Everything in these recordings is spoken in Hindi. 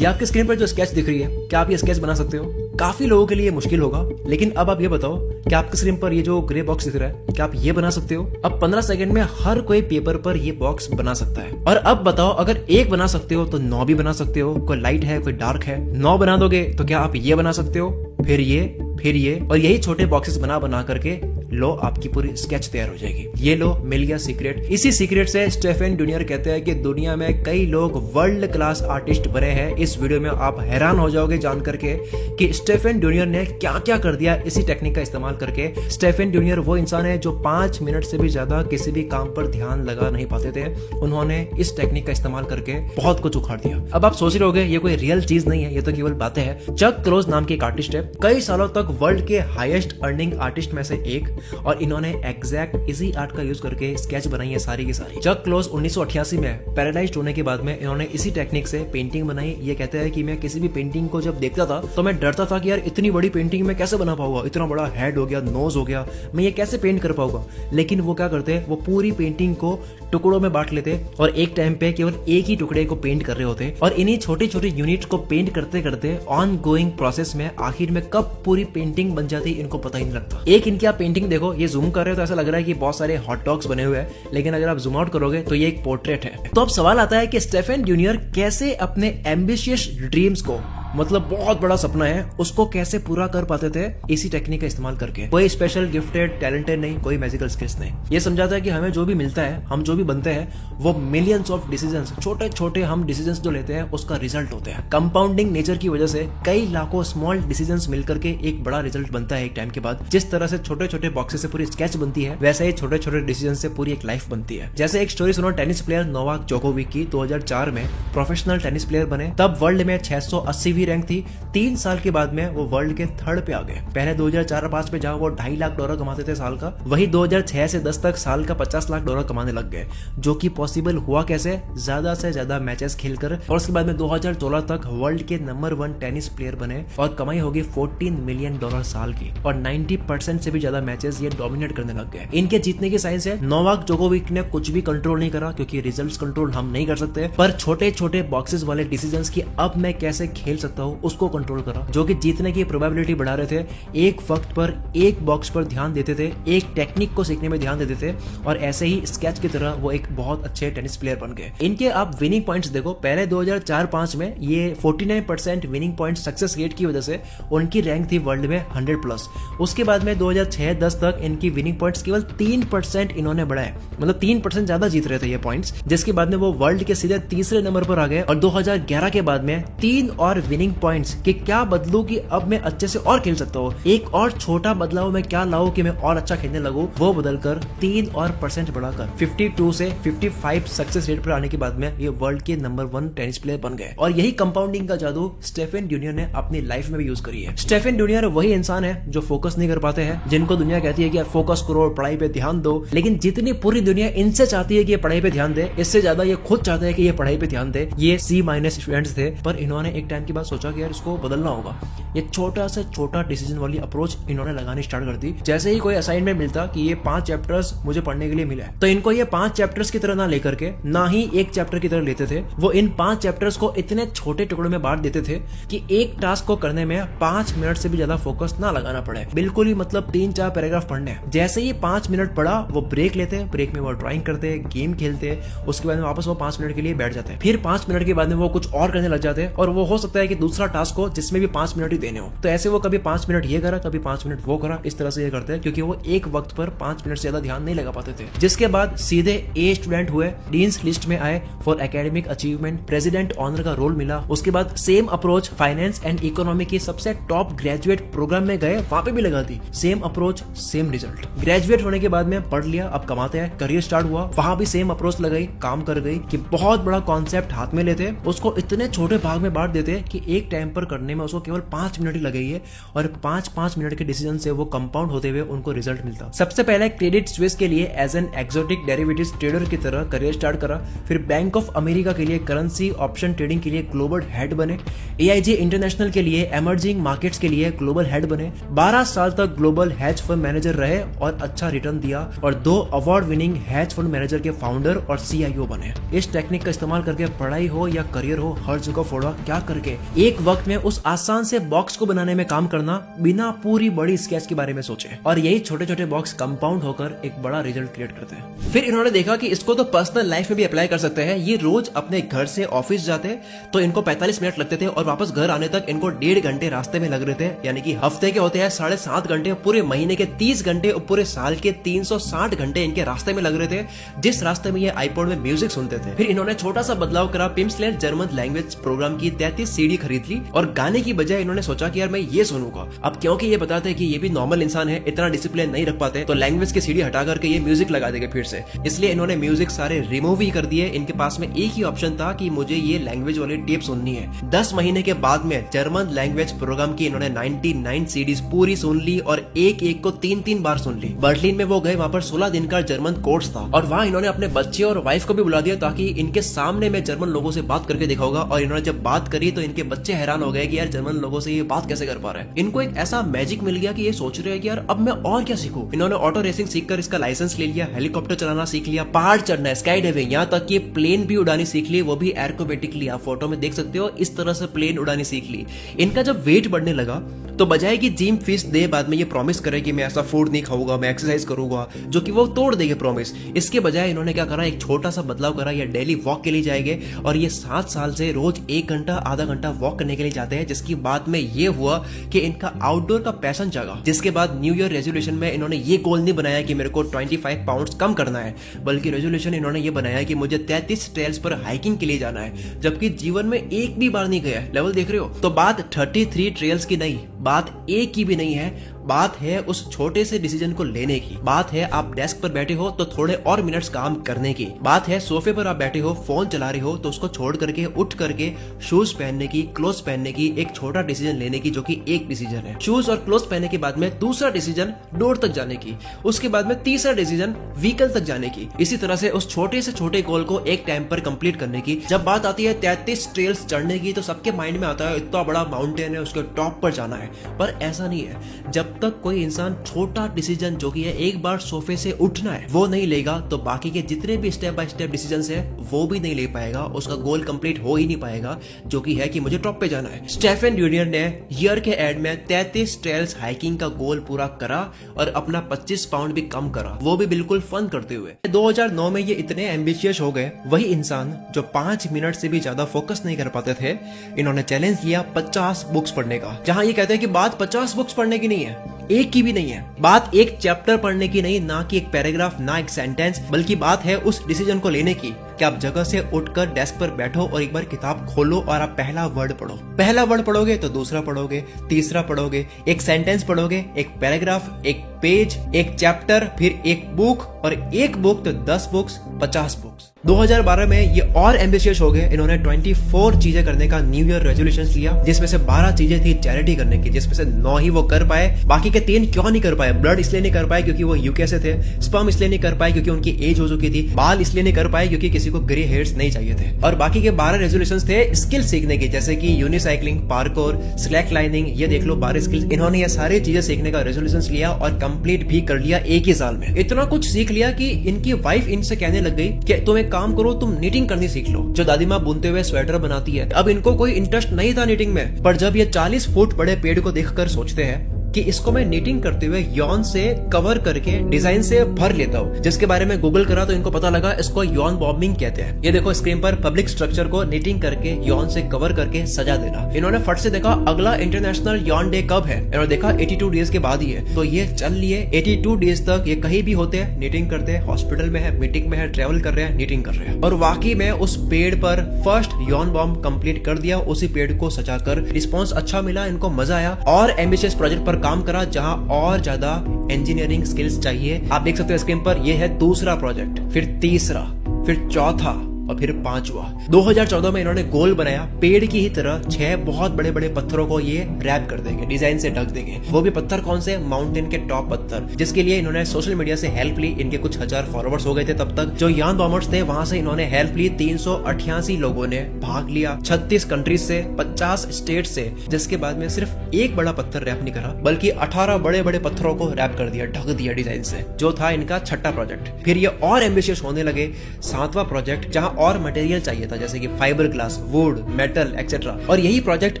ये आपके स्क्रीन पर जो स्केच दिख रही है, क्या आप ये स्केच बना सकते हो? काफी लोगों के लिए मुश्किल होगा, लेकिन अब आप ये बताओ कि आपके स्क्रीन पर ये जो ग्रे बॉक्स दिख रहा है, क्या आप ये बना सकते हो? अब 15 सेकंड में हर कोई पेपर पर ये बॉक्स बना सकता है। और अब बताओ, अगर एक बना सकते हो तो 9 भी बना सकते हो। कोई लाइट है, कोई डार्क है, 9 बना दोगे तो क्या आप ये बना सकते हो, फिर ये, और यही छोटे बॉक्सेस बना बना करके लो आपकी पूरी स्केच तैयार हो जाएगी। ये लो, मिल गया सीक्रेट। इसी सीक्रेट से स्टेफन ड्यूनियर कहते हैं कि दुनिया में कई लोग वर्ल्ड क्लास आर्टिस्ट बने हैं। इस वीडियो में आप हैरान हो जाओगे जान करके कि स्टेफन ड्यूनियर ने क्या क्या कर दिया इसी टेक्निक का इस्तेमाल करके। स्टेफन ड्यूनियर वो इंसान है जो 5 मिनट से भी ज्यादा किसी भी काम पर ध्यान लगा नहीं पाते थे। उन्होंने इस टेक्निक का इस्तेमाल करके बहुत कुछ उखाड़ दिया। अब आप सोच रहे होगे ये कोई रियल चीज नहीं है, ये तो केवल बातें हैं। चक क्लोज नाम के एक आर्टिस्ट है, कई सालों तक वर्ल्ड के हाईएस्ट अर्निंग आर्टिस्ट में से एक, और इन्होंने एग्जैक्ट इसी आर्ट का यूज करके स्केच बनाई है सारी की सारी। चक क्लोज 1988 में पैरालाइज्ड होने के बाद में इन्होंने इसी टेक्निक से पेंटिंग बनाई। ये कहते हैं कि मैं किसी भी पेंटिंग को जब देखता था तो मैं डरता था कि यार इतनी बड़ी पेंटिंग मैं कैसे बना पाऊंगा, इतना बड़ा हेड हो गया, नोज हो गया, मैं ये कैसे पेंट कर पाऊंगा। लेकिन वो क्या करते हैं, वो पूरी पेंटिंग को टुकड़ों में बांट लेते और एक टाइम पे केवल एक ही टुकड़े को पेंट कर रहे होते, और इन्हीं छोटे छोटे यूनिट को पेंट करते करते ऑन गोइंग प्रोसेस में आखिर में कब पूरी पेंटिंग बन जाती इनको पता ही नहीं लगता। एक इनकी आप पेंटिंग देखो, ये जूम कर रहे हो तो ऐसा लग रहा है कि बहुत सारे हॉट डॉग्स बने हुए हैं, लेकिन अगर आप जूम आउट करोगे तो ये एक पोर्ट्रेट है। तो अब सवाल आता है कि स्टेफन ड्यूनियर कैसे अपने एम्बिशियस ड्रीम्स को, मतलब बहुत बड़ा सपना है, उसको कैसे पूरा कर पाते थे इसी टेक्निक का इस्तेमाल करके। कोई स्पेशल गिफ्टेड टैलेंटेड नहीं, कोई मैजिकल स्किल्स नहीं। ये समझाता है कि हमें जो भी मिलता है, हम जो भी बनते हैं, वो मिलियंस ऑफ डिसीजंस, छोटे छोटे हम डिसीजंस जो लेते हैं उसका रिजल्ट होते हैं। कंपाउंडिंग नेचर की वजह से कई लाखों स्मॉल डिसीजंस मिलकर के एक बड़ा रिजल्ट बनता है एक टाइम के बाद। जिस तरह से छोटे छोटे बॉक्सेस से पूरी स्केच बनती है, वैसे ही छोटे छोटे डिसीजन से पूरी एक लाइफ बनती है। जैसे एक स्टोरी सुनो टेनिस प्लेयर नोवाक जोकोविक की। 2004 में प्रोफेशनल टेनिस प्लेयर बने, तब वर्ल्ड में 680वीं रैंक थी। 3 साल के बाद में वो वर्ल्ड के 3rd पे आ गए। पहले 2004-5 में जहां वो $2.5 लाख कमाते थे साल का, वही 2006 से 10 तक साल का $50 लाख कमाने लग गए। जो कि पॉसिबल हुआ कैसे, ज्यादा से ज्यादा मैचेस खेलकर। और उसके बाद में 2016 तक वर्ल्ड के नंबर 1 टेनिस प्लेयर बने और कमाई होगी $14 मिलियन साल की, और 90% से भी ज्यादा मैचेस ये डोमिनेट करने लग गए। इनके जीतने की साइंस है, नोवाक जोकोविक ने कुछ भी कंट्रोल नहीं करा, क्योंकि रिजल्ट्स कंट्रोल हम नहीं कर सकते, पर छोटे छोटे बॉक्सेस वाले डिसीजंस की अब मैं कैसे खेल सकता हूँ उसको कंट्रोल करा, जो कि जीतने की प्रोबेबिलिटी बढ़ा रहे थे। एक वक्त पर एक बॉक्स पर ध्यान देते थे, एक टेक्निक को सीखने में ध्यान देते थे, और ऐसे ही स्केच की तरह वो एक बहुत अच्छे टेनिस प्लेयर बन गए। इनके आप विनिंग पॉइंट्स देखो, पहले 2004-5 में ये 49% विनिंग पॉइंट सक्सेस रेट की वजह से उनकी रैंक थी वर्ल्ड में 100+। उसके बाद में 2006-10 तक इनकी विनिंग पॉइंट्स केवल 3% इन्होंने बढ़ाए, मतलब 3% ज्यादा जीत रहे थे ये पॉइंट्स, जिसके बाद में वो वर्ल्ड के सीधे 3रे नंबर पर आ गए। और 2011 के बाद में 3 और विनिंग पॉइंट्स कि क्या बदलू कि अब मैं अच्छे से और खेल सकता हूँ, एक और छोटा बदलाव मैं क्या लाऊं कि मैं और अच्छा खेलने लगूं, वो बदलकर 3% बढ़ाकर 52 से 55 सक्सेस रेट पर आने के बाद में ये वर्ल्ड के नंबर 1 टेनिस प्लेयर बन गए। और यही कंपाउंडिंग का जादू स्टेफन ड्यूनियर ने अपनी लाइफ में भी यूज करी है। स्टेफन ड्यूनियर वही इंसान है जो फोकस नहीं कर पाते हैं, जिनको दुनिया कहती है कि यार फोकस करो, पढ़ाई पे ध्यान दो, लेकिन जितनी पूरी दुनिया इनसे चाहती है कि ये पढ़ाई पे ध्यान दे, इससे ज्यादा ये खुद चाहते हैं कि ये पढ़ाई पे ध्यान दे। ये C- स्टूडेंट्स थे, पर इन्होंने एक टाइम के बाद सोचा कि यार इसको बदलना होगा। ये छोटा से छोटा डिसीजन वाली अप्रोच इन्होंने लगानी स्टार्ट कर दी। जैसे ही कोई असाइनमेंट मिलता कि ये 5 चैप्टर्स मुझे पढ़ने के लिए मिले, तो इनको ये 5 चैप्टर्स की तरह ना लेकर के, ना ही एक चैप्टर की तरह लेते थे, वो इन 5 चैप्टर्स को इतने छोटे टुकड़ों में बांट देते थे कि एक टास्क को करने में 5 मिनट से भी ज्यादा फोकस ना लगाना पड़े। बिल्कुल ही मतलब 3-4 पैराग्राफ पढ़ने। जैसे ही 5 मिनट पढ़ा, वो ब्रेक लेते, ब्रेक में वो ड्राइंग करते, गेम खेलते, उसके बाद में वापस वो 5 मिनट के लिए बैठ जाते, फिर 5 मिनट के बाद में वो कुछ और करने लग जाते, और वो हो सकता है कि दूसरा टास्क हो जिसमें भी 5 मिनट ही देने हो। तो ऐसे वो कभी 5 मिनट ये करा, कभी 5 मिनट वो करा, इस तरह से ये करते हैं, क्योंकि वो एक वक्त पर 5 मिनट से ज्यादा ध्यान नहीं लगा पाते थे। जिसके बाद सीधे A स्टूडेंट हुए, डीन्स लिस्ट में आए for academic achievement, president honour का रोल मिला। उसके बाद same approach finance and economy की सबसे टॉप ग्रेजुएट प्रोग्राम में गए, वहां पे भी लगा the same approach, same result. Graduate होने के बाद में पढ़ लिया, अब कमाते हैं, करियर स्टार्ट हुआ, वहां भी सेम अप्रोच लगाई, काम कर गई कि बहुत बड़ा कॉन्सेप्ट हाथ में लेते, उसको इतने छोटे भाग में बांट देते कि एक टाइम पर करने में उसको केवल 5 मिनट ही लगे है और 5 मिनट के डिसीजन से वो कंपाउंड होते हुए उनको रिजल्ट मिलता। सबसे पहले क्रेडिट स्विस के लिए as an exotic derivatives trader की तरह करियर स्टार्ट करा। फिर बैंक ऑफ अमेरिका के लिए करेंसी ऑप्शन ट्रेडिंग के लिए ग्लोबल हेड बने। AIG इंटरनेशनल के लिए इमर्जिंग मार्केट्स के लिए ग्लोबल हेड बने। 12 साल तक ग्लोबल हेज फंड मैनेजर रहे और अच्छा रिटर्न दिया और 2 award winning hedge fund manager के फाउंडर और CIO बने। इस टेक्निक का इस्तेमाल करके पढ़ाई हो या करियर हो, हर जगह फोड़ा क्या करके एक वक्त में उस आसान से बॉक्स को बनाने में काम करना बिना पूरी बड़ी स्केच के बारे में सोचे, और यही छोटे छोटे बॉक्स कंपाउंड होकर एक बड़ा रिजल्ट क्रिएट करते हैं। फिर इन्होंने देखा कि इसको तो पर्सनल लाइफ में भी अप्लाई कर सकते हैं। ये रोज अपने घर से ऑफिस जाते तो इनको 45 मिनट लगते थे और वापस घर आने तक इनको 1.5 घंटे रास्ते में लग रहे थे, यानी कि हफ्ते के होते हैं 7.5 घंटे, पूरे महीने के 30 घंटे और पूरे साल के 360 घंटे इनके रास्ते में लग रहे थे, जिस रास्ते में ये आईपॉड में म्यूजिक सुनते थे। फिर इन्होंने छोटा सा बदलाव करा, पिम्सलेट जर्मन लैंग्वेज प्रोग्राम की 33 CD खरीद ली और गाने की बजाय इन्होंने सोचा कि यार मैं ये सुनूंगा। अब क्योंकि ये बताते हैं कि ये भी नॉर्मल इंसान है, इतना डिसिप्लिन नहीं रख पाते, तो लैंग्वेज की CD हटा करके ये म्यूजिक लगा देंगे फिर से, इसलिए इन्होंने म्यूजिक सारे रिमूव ही कर दिए। इनके पास में एक ही ऑप्शन था कि मुझे ये लैंग्वेज वाली टेप सुननी है। 10 महीने के बाद में जर्मन लैंग्वेज प्रोग्राम की इन्होंने 99 CDs पूरी सुन ली और एक एक को 3 बार सुन ली। बर्लिन में वो गए, वहां पर 16 दिन का जर्मन कोर्स था और वहां इन्होंने अपने बच्चे और वाइफ को भी बुला दिया ताकि इनके सामने में जर्मन लोगों से बात करके देखा होगा। और इन्होंने जब बात करी तो इनके बच्चे हैरान हो गए कि यार जर्मन लोगों से ये बात कैसे कर पा रहे हैं। इनको एक ऐसा मैजिक मिल गया कि ये सोच रहे हैं कि यार अब मैं और क्या सीखूं। इन्होंने ऑटो रेसिंग सीखकर इसका लाइसेंस ले लिया, हेलीकॉप्टर चलाना सीख लिया, पहाड़ चढ़ना, स्काई डाइविंग, यहाँ तक कि प्लेन भी उड़ानी सीख ली, वो भी एरोबेटिकली। आप फोटो में देख सकते हो इस तरह से प्लेन उड़ानी सीख ली। इनका जब वेट बढ़ने लगा तो बजाय कि जिम फीस दे बाद में ये प्रॉमिस करे कि मैं ऐसा फूड नहीं खाऊंगा, मैं एक्सरसाइज करूंगा, जो कि वो तोड़ देंगे प्रॉमिस, इसके बजाय इन्होंने क्या करा, एक छोटा सा बदलाव करा। ये डेली वॉक के लिए जाएंगे और ये 7 साल से रोज 1 घंटा आधा घंटा वॉक करने के लिए जाते हैं, जिसकी बाद में ये हुआ कि इनका आउटडोर का पैशन जागा। जिसके बाद न्यू ईयर रेजोल्यूशन में इन्होंने ये गोल नहीं बनाया कि मेरे को 25 पाउंड कम करना है, बल्कि रेजोल्यूशन इन्होंने ये बनाया कि मुझे 33 ट्रेल्स पर हाइकिंग के लिए जाना है, जबकि जीवन में एक भी बार नहीं गया। लेवल देख रहे हो? तो बात 33 ट्रेल्स की नहीं, बात एक की भी नहीं है, बात है उस छोटे से डिसीजन को लेने की। बात है आप डेस्क पर बैठे हो तो थोड़े और मिनट्स काम करने की। बात है सोफे पर आप बैठे हो, फोन चला रहे हो, तो उसको छोड़ करके उठ करके शूज पहनने की, क्लोथ पहनने की, एक छोटा डिसीजन लेने की, जो कि एक डिसीजन है। शूज और क्लोथ पहनने के बाद में दूसरा डिसीजन डोर तक जाने की, उसके बाद में तीसरा डिसीजन व्हीकल तक जाने की। इसी तरह से उस छोटे से छोटे गोल को एक टाइम पर कंप्लीट करने की। जब बात आती है 33 ट्रेल्स चढ़ने की तो सबके माइंड में आता है इतना बड़ा माउंटेन है, उसके टॉप पर जाना है, पर ऐसा नहीं है। जब तक कोई इंसान छोटा डिसीजन जो कि है एक बार सोफे से उठना है वो नहीं लेगा, तो बाकी के जितने भी स्टेप बाय स्टेप डिसीजंस है वो भी नहीं ले पाएगा, उसका गोल कंप्लीट हो ही नहीं पाएगा, जो कि है कि मुझे टॉप पे जाना है। स्टेफन ड्यूनियर ने ईयर के एंड में 33 ट्रेल्स हाइकिंग का गोल पूरा करा और अपना 25 पाउंड भी कम करा, वो भी बिल्कुल फन करते हुए। 2009 में ये इतने एम्बिशियस हो गए, वही इंसान जो 5 मिनट से भी ज्यादा फोकस नहीं कर पाते थे, इन्होंने चैलेंज लिया 50 बुक्स पढ़ने का। जहां ये कहते हैं कि बात 50 बुक्स पढ़ने की नहीं है, एक की भी नहीं है, बात एक चैप्टर पढ़ने की नहीं, ना कि एक पैराग्राफ, ना एक सेंटेंस, बल्कि बात है उस डिसीजन को लेने की कि आप जगह से उठकर डेस्क पर बैठो और एक बार किताब खोलो और आप पहला वर्ड पढ़ो। पहला वर्ड पढ़ोगे तो दूसरा पढ़ोगे, तीसरा पढ़ोगे, एक सेंटेंस पढ़ोगे, एक पैराग्राफ, एक पेज, एक चैप्टर, फिर एक बुक, और एक बुक तो 10 बुक्स, 50 बुक्स। 2012 में ये और एम्बिशियस हो गए, इन्होंने 24 चीजें करने का न्यू ईयर रेजोल्यूशन लिया, जिसमें से 12 चीजें थी चैरिटी करने की, जिसमें से 9 ही वो कर पाए। बाकी के 3 क्यों नहीं कर पाए? ब्लड इसलिए नहीं कर पाए क्योंकि वो यूके से थे, स्पर्म इसलिए नहीं कर पाए क्योंकि उनकी एज हो चुकी थी, बाल इसलिए नहीं कर पाए क्योंकि किसी को ग्रे हेयर्स नहीं चाहिए थे, और बाकी के 12 रेजोल्यूशंस थे स्किल सीखने की, जैसे कि यूनिसाइक्लिंग, पार्कोर, स्लैक लाइनिंग, ये देख लो 12 स्किल्स। इन्होंने ये सारी चीजें सीखने का रेजोल्यूशन लिया और कंप्लीट भी कर लिया एक ही साल में। इतना कुछ सीख लिया कि इनकी वाइफ इनसे कहने लग गई कि तुम एक काम करो, तुम नीटिंग करनी सीख लो, जो दादी माँ बुनते हुए स्वेटर बनाती है। अब इनको कोई इंटरेस्ट नहीं था नीटिंग में, पर जब ये 40 फुट बड़े पेड़ को देखकर सोचते हैं कि इसको मैं नीटिंग करते हुए यॉन से कवर करके डिजाइन से भर लेता हूँ, जिसके बारे में गूगल करा तो इनको पता लगा इसको यॉन बॉम्बिंग कहते हैं। ये देखो स्क्रीन पर पब्लिक स्ट्रक्चर को नीटिंग करके यॉन से कवर करके सजा देना। इन्होंने फट से देखा अगला इंटरनेशनल यॉन डे कब है, इन्होंने देखा 82 डेज के बाद ही है, तो ये चल लिए 82 डेज तक ये कहीं भी होते हैं, नीटिंग करते हैं, हॉस्पिटल में है, मीटिंग में है, ट्रेवल कर रहे हैं, नीटिंग कर रहे हैं। और वाकई में उस पेड़ पर फर्स्ट यॉन बॉम्ब कंप्लीट कर दिया, उसी पेड़ को सजाकर। रिस्पॉन्स अच्छा मिला, इनको मजा आया और एम्बिशियस प्रोजेक्ट पर काम करा जहां और ज्यादा इंजीनियरिंग स्किल्स चाहिए। आप देख सकते हो स्क्रीन पर, यह है दूसरा प्रोजेक्ट, फिर तीसरा, फिर चौथा, और फिर 5वां। 2014 में इन्होंने गोल बनाया, पेड़ की ही तरह 6 बहुत बड़े बड़े पत्थरों को ये रैप कर देंगे, डिजाइन से ढक देंगे। वो भी पत्थर कौन से? माउंटेन के टॉप पत्थर, जिसके लिए इन्होंने सोशल मीडिया से हेल्प ली। इनके कुछ हजार फॉलोवर्स हो गए थे तब तक। जो यान बॉम्बर्स थे वहां से इन्होंने हेल्प ली। 388 लोगों ने भाग लिया, 36 कंट्रीज से, 50 स्टेट से, जिसके बाद में सिर्फ एक बड़ा पत्थर रैप नहीं करा बल्कि 18 बड़े बड़े पत्थरों को रैप कर दिया, ढक दिया डिजाइन से, जो था इनका 6ठा प्रोजेक्ट। फिर ये और एम्बिशियस होने लगे। 7वां प्रोजेक्ट, जहां और मटेरियल चाहिए था जैसे कि fibre glass, would, metal etcetera, और यही प्रोजेक्ट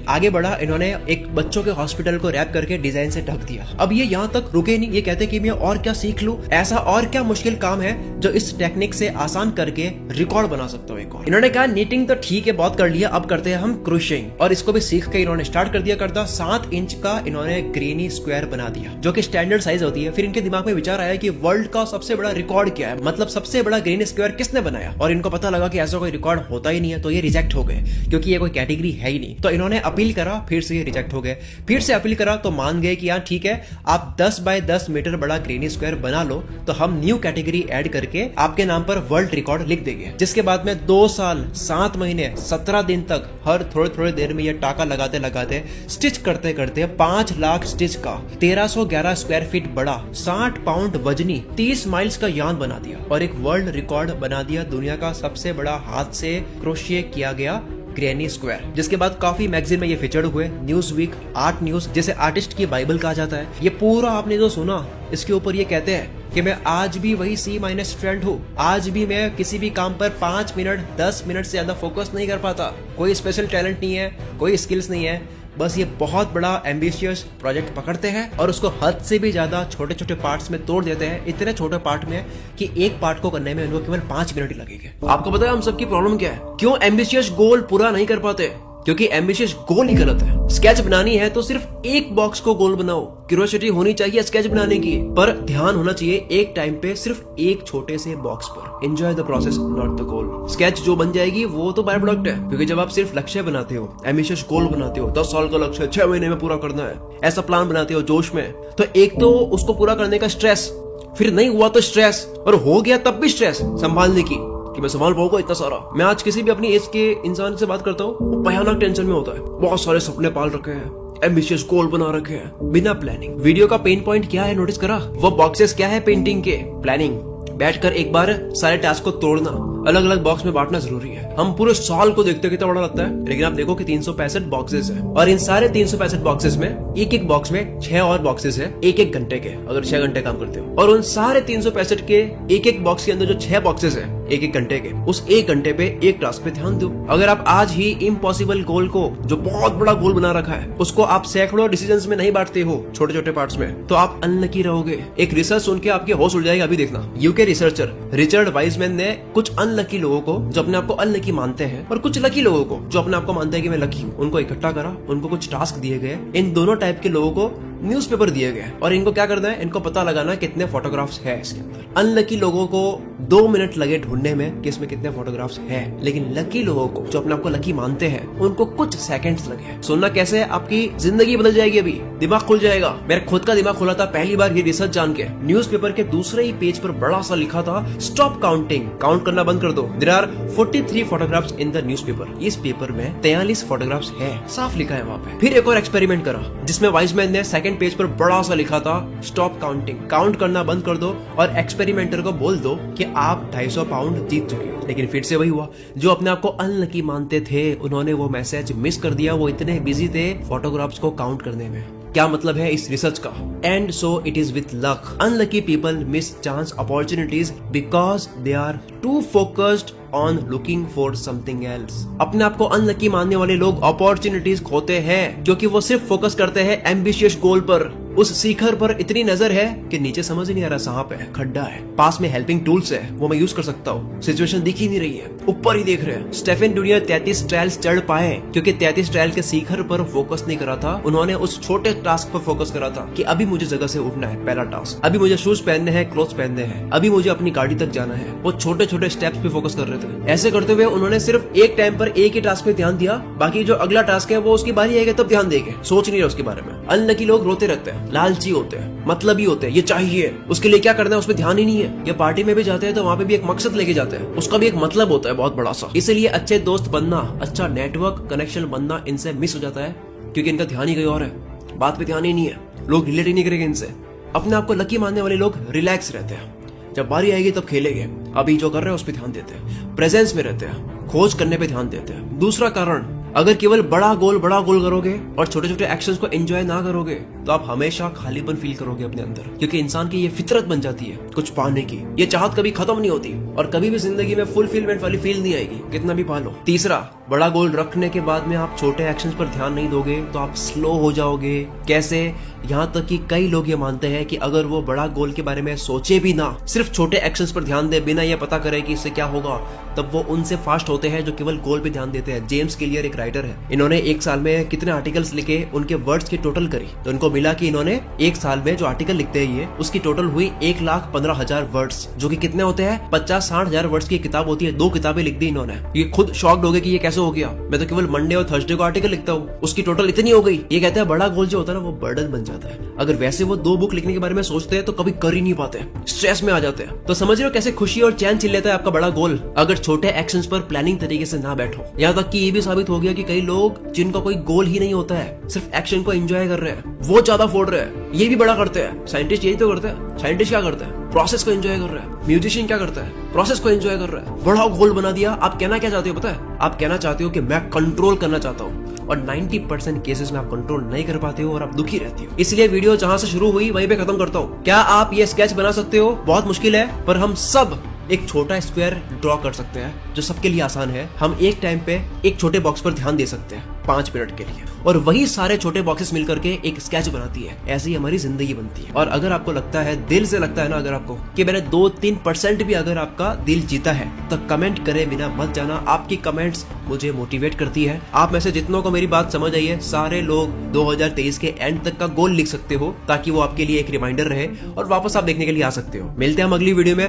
आगे बढ़ा। इन्होंने एक बच्चों के हॉस्पिटल को रैप करके डिजाइन से ढक दिया। अब ये यहाँ तक रुके नहीं, ये कहते कि मैं और क्या सीख लूं, ऐसा और क्या मुश्किल काम है जो इस टेक्निक से आसान करके रिकॉर्ड बना सकता हूँ एक और। इन्होंने कहा नीटिंग तो ठीक है, बहुत कर लिया, अब करते हैं हम क्रूशिंग, और इसको भी सीख के इन्होंने स्टार्ट कर दिया करता। 7 इंच का इन्होंने ग्रेनी स्क्वायर बना दिया, जो कि स्टैंडर्ड साइज होती है। फिर इनके दिमाग में विचार आया कि वर्ल्ड का सबसे बड़ा रिकॉर्ड क्या है, मतलब सबसे बड़ा ग्रेनी स्क्वायर किसने बनाया, और इनको पता लगा कि ऐसा कोई रिकॉर्ड होता ही नहीं है, तो ये रिजेक्ट हो गए क्योंकि ये कोई कैटेगरी है ही नहीं। तो इन्होंने अपील करा, फिर से ये रिजेक्ट हो गए। फिर से अपील करा तो मान गए कि यार ठीक है, आप 10 बाय 10 मीटर बड़ा ग्रेनी स्क्वायर बना लो, तो हम न्यू कैटेगरी ऐड करके आपके नाम पर वर्ल्ड रिकॉर्ड लिख देंगे। जिसके बाद में 2 साल 7 महीने 17 दिन तक हर थोड़े देर में ये टाका लगाते लगाते स्टिच करते करते 5 लाख स्टिच का 1311 स्क्वायर फीट बड़ा 60 पाउंड वजनी 30 माइल्स का यान बना दिया, और एक वर्ल्ड रिकॉर्ड बना दिया, दुनिया का सबसे बड़ा हाथ से क्रोशिए किया गया ग्रेनी स्क्वायर। जिसके बाद काफी मैगजीन में ये फीचर्ड हुए, न्यूज वीक, आर्ट न्यूज, जिसे आर्टिस्ट की बाइबल कहा जाता है। ये पूरा आपने जो सुना, इसके ऊपर ये कहते हैं कि मैं आज भी वही C- स्टूडेंट हूँ, आज भी मैं किसी भी काम पर 5 मिनट 10 मिनट से ज्यादा फोकस नहीं कर पाता। कोई स्पेशल टैलेंट नहीं है, कोई स्किल्स नहीं है, बस ये बहुत बड़ा एम्बिशियस प्रोजेक्ट पकड़ते हैं और उसको हद से भी ज्यादा छोटे छोटे पार्ट्स में तोड़ देते हैं, इतने छोटे पार्ट में कि एक पार्ट को करने में उनको केवल 5 मिनट ही लगेंगे। आपको पता है हम सबकी प्रॉब्लम क्या है? क्यों एम्बिशियस गोल पूरा नहीं कर पाते? क्योंकि एम्बिशियस गोल ही गलत है। स्केच बनानी है तो सिर्फ एक बॉक्स को गोल बनाओ, क्यूरियोसिटी होनी चाहिए स्केच बनाने की, पर ध्यान होना चाहिए एक टाइम पे सिर्फ एक छोटे से बॉक्स पर। Enjoy the process not the goal. Sketch जो बन जाएगी वो तो बाय प्रोडक्ट है, क्योंकि जब आप सिर्फ लक्ष्य बनाते हो, एम्बिशियस गोल बनाते हो, 10 साल का लक्ष्य 6 महीने में पूरा करना है, ऐसा प्लान बनाते हो जोश में, तो एक तो उसको पूरा करने का स्ट्रेस, फिर नहीं हुआ तो स्ट्रेस, और हो गया तब भी स्ट्रेस संभालने की कि मैं संभाल पाऊंगा इतना सारा। मैं आज किसी भी अपनी एज के इंसान से बात करता हूँ, वो भयानक टेंशन में होता है, बहुत सारे सपने पाल रखे हैं, एम्बिशियस गोल बना रखे हैं बिना प्लानिंग। वीडियो का पेन पॉइंट क्या है नोटिस करा? वो बॉक्सेस क्या है पेंटिंग के? प्लानिंग। बैठकर एक बार सारे टास्क को तोड़ना, अलग अलग बॉक्स में बांटना जरूरी है। हम पूरे साल को देखते कितना बड़ा लगता है, लेकिन आप देखो कि 365 बॉक्सेस है, और इन सारे 365 बॉक्सेस में एक एक बॉक्स में 6 और बॉक्सेस है, एक एक घंटे के, अगर 6 घंटे काम करते हो। और उन सारे 365 के एक एक बॉक्स के अंदर जो 6 बॉक्सेस है एक एक घंटे के, उस एक घंटे पे एक टास्क पे ध्यान दो। अगर आप आज ही इम्पॉसिबल गोल को, जो बहुत बड़ा गोल बना रखा है, उसको आप सैकड़ों डिसीजंस में नहीं बांटते हो, छोटे छोटे पार्ट्स में, तो आप अनलकी रहोगे। एक रिसर्च सुन के आपके होश उड़ जाएगा, अभी देखना। यूके रिसर्चर रिचर्ड वाइजमैन ने कुछ अनलकी लोगों को, जो अपने आप को अनलकी मानते हैं, और कुछ लकी लोगों को, जो अपने आप को मानते हैं कि मैं लकी हूँ, उनको इकट्ठा करा, उनको कुछ टास्क दिए गए। इन दोनों टाइप के लोगों को न्यूज़पेपर दिए गए, और इनको क्या करना है, इनको पता लगाना कितने फोटोग्राफ्स है इसके अंदर। अनलकी लोगों को 2 मिनट लगे ढूंढने में कि इसमें कितने फोटोग्राफ्स है, लेकिन लकी लोगों को, जो अपने आप को लकी मानते हैं, उनको कुछ सेकंड्स लगे। सुनना कैसे? आपकी जिंदगी बदल जाएगी, अभी दिमाग खुल जाएगा। मेरा खुद का दिमाग खुला था पहली बार ये रिसर्च जान के। न्यूज़पेपर के दूसरे ही पेज पर बड़ा सा लिखा था, स्टॉप काउंटिंग, काउंट करना बंद कर दो। There are 43 photographs in the newspaper. इस पेपर में 43 फोटोग्राफ्स है, साफ लिखा है वहाँ पे। फिर एक और एक्सपेरिमेंट करा, जिसमें वाइजमैन ने सेकंड पेज पर बड़ा सा लिखा था, स्टॉप काउंटिंग, काउंट करना बंद कर दो, और एक्सपेरिमेंटर को बोल दो कि आप 250 पाउंड जीत चुके हो। लेकिन फिर से वही हुआ, जो अपने आप को अनलकी मानते थे, उन्होंने वो मैसेज मिस कर दिया। वो इतने बिजी थे फोटोग्राफ्स को काउंट करने में। क्या मतलब है इस रिसर्च का? And so it is with luck. Unlucky people miss chance opportunities because they are too focused on looking for something else. अपने आप को अनलकी मानने वाले लोग अपॉर्चुनिटीज खोते हैं, क्योंकि वो सिर्फ फोकस करते हैं एम्बिशियस गोल पर। उस शिखर पर इतनी नजर है कि नीचे समझ ही नहीं आ रहा, सांप है, खड्डा है, पास में हेल्पिंग टूल्स है, वो मैं यूज कर सकता हूँ, सिचुएशन दिख ही नहीं रही है, ऊपर ही देख रहे हैं। स्टेफन जूनियर 33 ट्रायल्स चढ़ पाए क्योंकि 33 ट्रायल के शिखर पर फोकस नहीं करा था। उन्होंने उस छोटे टास्क पर फोकस करा था कि अभी मुझे जगह से उठना है, पहला टास्क, अभी मुझे शूज पहनने हैं, क्लोथ्स पहनने हैं, अभी मुझे अपनी गाड़ी तक जाना है। वो छोटे छोटे स्टेप्स पे फोकस कर रहे थे। ऐसे करते हुए उन्होंने सिर्फ एक टाइम पर एक ही टास्क पे ध्यान दिया, बाकी जो अगला टास्क है वो उसकी बारी आएगी तब ध्यान देंगे, सोच नहीं रहे उसके बारे में। अनलकी लोग रोते रहते हैं, लालची होते हैं, मतलबी होते हैं, ये चाहिए, उसके लिए क्या करना है उसमें ध्यान ही नहीं है। ये पार्टी में भी जाते हैं तो वहां पे भी एक मकसद लेके जाते हैं, उसका भी एक मतलब होता है बहुत बड़ा सा। इसलिए अच्छे दोस्त बनना, अच्छा नेटवर्क कनेक्शन बनना इनसे मिस हो जाता है, क्योंकि इनका ध्यान ही कहीं और है, बात पे ध्यान ही नहीं है, लोग रिलेट ही नहीं करेंगे इनसे। अपने आप को लकी मानने वाले लोग रिलैक्स रहते हैं, जब बारी आएगी तब खेलेंगे, अभी जो कर रहे हैं उस पर ध्यान देते हैं, प्रेजेंस में रहते हैं, खोज करने पे ध्यान देते हैं। दूसरा कारण, अगर केवल बड़ा गोल करोगे और छोटे छोटे एक्शंस को एंजॉय ना करोगे तो आप हमेशा खालीपन फील करोगे अपने अंदर, क्योंकि इंसान की ये फितरत बन जाती है कुछ पाने की। ये चाहत कभी खत्म नहीं होती और कभी भी जिंदगी में फुलफिलमेंट वाली फील नहीं आएगी, कितना भी पालो। तीसरा, बड़ा गोल रखने के बाद में आप छोटे एक्शंस पर ध्यान नहीं दोगे तो आप स्लो हो जाओगे। कैसे? यहाँ तक कि कई लोग ये मानते हैं कि अगर वो बड़ा गोल के बारे में सोचे भी ना, सिर्फ छोटे एक्शंस पर ध्यान दे, बिना ये पता करे कि इससे क्या होगा, तब वो उनसे फास्ट होते हैं जो केवल गोल पे ध्यान देते हैं। जेम्स क्लियर एक राइटर है, इन्होंने एक साल में कितने आर्टिकल्स लिखे, उनके वर्ड्स की टोटल करी तो इनको मिला कि इन्होंने एक साल में जो आर्टिकल लिखते हैं ये, उसकी टोटल हुई 1,15,000 वर्ड्स, जो कि कितने होते हैं 50-60,000 वर्ड्स की किताब होती है। 2 किताबें लिख दी इन्होंने। ये खुद शॉक्ड हो गए कि ये कैसे हो गया, मैं तो केवल मंडे और थर्सडे को आर्टिकल लिखता हूँ, उसकी टोटल इतनी हो गई। ये कहते हैं बड़ा गोल जो होता है ना वो बर्डन बन जाता है। अगर वैसे वो 2 बुक लिखने के बारे में सोचते हैं तो कभी कर ही नहीं पाते, स्ट्रेस में आ जाते हैं। तो समझ रहे हो कैसे खुशी और चैन छिन लेता है आपका बड़ा गोल, अगर छोटे एक्शंस पर प्लानिंग तरीके से ना बैठो। यहाँ तक कि ये भी साबित हो गया कि कई लोग जिनका कोई गोल ही नहीं होता है, सिर्फ एक्शन को एंजॉय कर रहे हैं, वो ज्यादा फोड़ रहे हैं, ये भी बड़ा करते हैं। साइंटिस्ट यही तो करते हैं। साइंटिस्ट क्या करते हैं? प्रोसेस को एंजॉय कर रहा है। म्यूजिशियन क्या करता है? प्रोसेस को एंजॉय कर रहा है। बड़ा गोल बना दिया। आप कहना क्या चाहते हो पता है? आप कहना चाहते हो कि मैं कंट्रोल करना चाहता हूँ, और 90% केसेस में आप कंट्रोल नहीं कर पाते हो और आप दुखी रहते हो। इसलिए वीडियो जहां से शुरू हुई वहीं पे खत्म करता हूँ। क्या आप ये स्केच बना सकते हो? बहुत मुश्किल है, पर हम सब एक छोटा स्क्वायर ड्रॉ कर सकते हैं जो सबके लिए आसान है। हम एक टाइम पे एक छोटे बॉक्स पर ध्यान दे सकते हैं 5 मिनट के लिए, और वही सारे छोटे बॉक्सेस मिलकर के एक स्केच बनाती है। ऐसे ही हमारी जिंदगी बनती है। और अगर आपको लगता है, दिल से लगता है ना अगर आपको, कि मैंने 2-3% भी अगर आपका दिल जीता है, तो कमेंट करे बिना मत जाना। आपकी कमेंट्स मुझे मोटिवेट करती है। आप में से जितनों को मेरी बात समझ आई है, सारे लोग 2023 के एंड तक का गोल लिख सकते हो, ताकि वो आपके लिए एक रिमाइंडर रहे और वापस आप देखने के लिए आ सकते हो। मिलते हैं हम अगली वीडियो में।